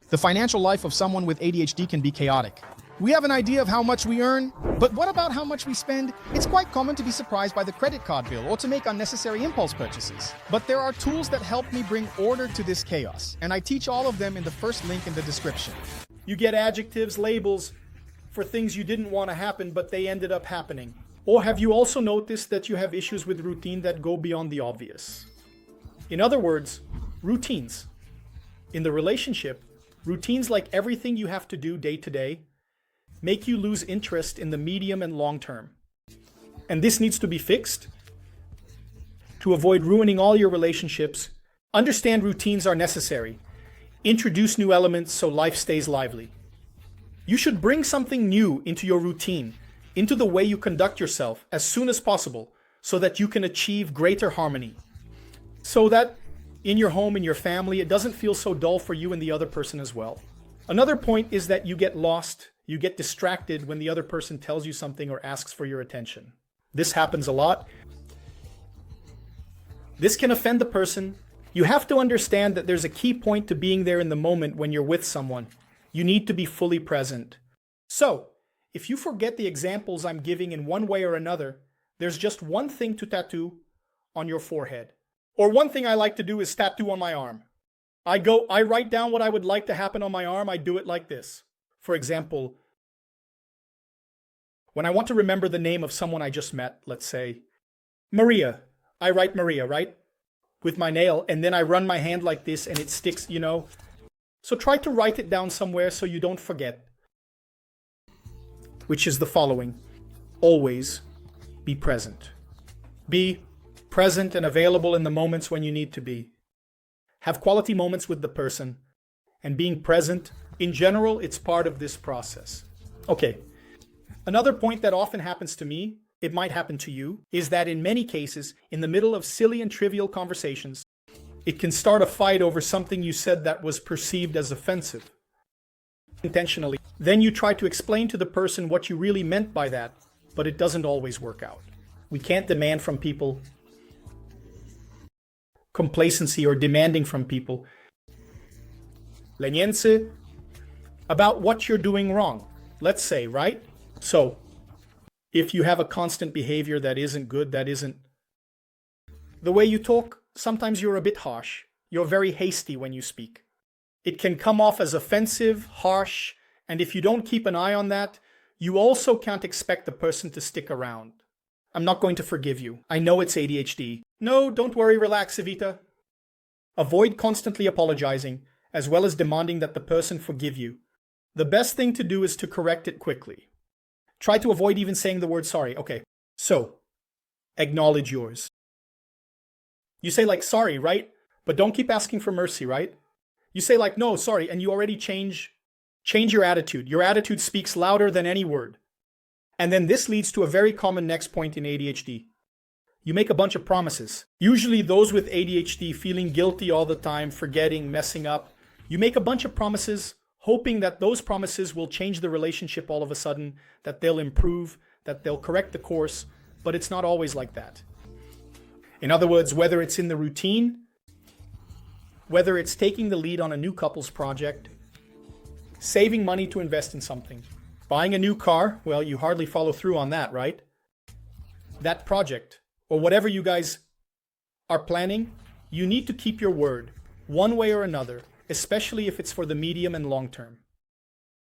The financial life of someone with ADHD can be chaotic. We have an idea of how much we earn, but what about how much we spend? It's quite common to be surprised by the credit card bill or to make unnecessary impulse purchases. But there are tools that help me bring order to this chaos, and I teach all of them in the first link in the description. You get adjectives, labels for things you didn't want to happen, but they ended up happening. Or have you also noticed that you have issues with routine that go beyond the obvious? In other words, routines. In the relationship, routines like everything you have to do day to day make you lose interest in the medium and long term. And this needs to be fixed. To avoid ruining all your relationships, understand routines are necessary. Introduce new elements so life stays lively. You should bring something new into your routine, into the way you conduct yourself as soon as possible, so that you can achieve greater harmony. So that in your home, in your family, it doesn't feel so dull for you and the other person as well. Another point is that you get lost, you get distracted when the other person tells you something or asks for your attention. This happens a lot. This can offend the person. You have to understand that there's a key point to being there in the moment when you're with someone. You need to be fully present. So, if you forget the examples I'm giving in one way or another, there's just one thing to tattoo on your forehead. Or one thing I like to do is tattoo on my arm. I write down what I would like to happen on my arm. I do it like this. For example, when I want to remember the name of someone I just met, let's say, Maria. I write Maria, right? With my nail, and then I run my hand like this and it sticks, you know. So try to write it down somewhere so you don't forget. Which is the following. Always be present. Be present and available in the moments when you need to be. Have quality moments with the person. And being present, in general, it's part of this process. Okay. Another point that often happens to me, it might happen to you, is that in many cases, in the middle of silly and trivial conversations, it can start a fight over something you said that was perceived as offensive. Intentionally. Then you try to explain to the person what you really meant by that, but it doesn't always work out. We can't demand from people complacency or demanding from people leniency about what you're doing wrong, let's say, right? So, if you have a constant behavior that isn't good, that isn't the way you talk, sometimes you're a bit harsh. You're very hasty when you speak. It can come off as offensive, harsh, and if you don't keep an eye on that, you also can't expect the person to stick around. I'm not going to forgive you. I know it's ADHD. No, don't worry, relax, Evita. Avoid constantly apologizing, as well as demanding that the person forgive you. The best thing to do is to correct it quickly. Try to avoid even saying the word sorry. Okay, so, acknowledge yours. You say like, sorry, right? But don't keep asking for mercy, right? You say like, no, sorry, and you already change your attitude. Your attitude speaks louder than any word. And then this leads to a very common next point in ADHD. You make a bunch of promises. Usually those with ADHD feeling guilty all the time, forgetting, messing up. You make a bunch of promises, hoping that those promises will change the relationship all of a sudden, that they'll improve, that they'll correct the course, but it's not always like that. In other words, whether it's in the routine, whether it's taking the lead on a new couple's project, saving money to invest in something, buying a new car, well, you hardly follow through on that, right? That project, or whatever you guys are planning, you need to keep your word, one way or another, especially if it's for the medium and long term.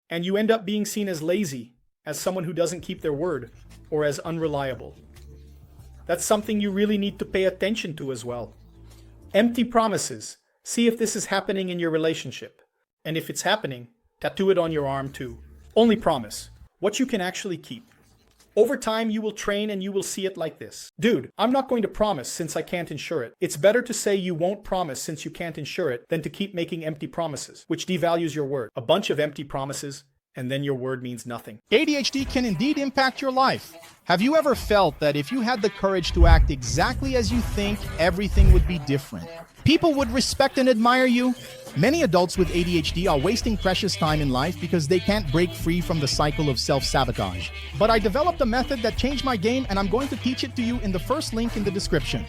And you end up being seen as lazy, as someone who doesn't keep their word, or as unreliable. That's something you really need to pay attention to as well. Empty promises. See if this is happening in your relationship. And if it's happening, tattoo it on your arm too. Only promise what you can actually keep. Over time, you will train and you will see it like this. Dude, I'm not going to promise since I can't ensure it. It's better to say you won't promise since you can't ensure it than to keep making empty promises, which devalues your word. A bunch of empty promises, and then your word means nothing. ADHD can indeed impact your life. Have you ever felt that if you had the courage to act exactly as you think, everything would be different? People would respect and admire you? Many adults with ADHD are wasting precious time in life because they can't break free from the cycle of self-sabotage. But I developed a method that changed my game, and I'm going to teach it to you in the first link in the description.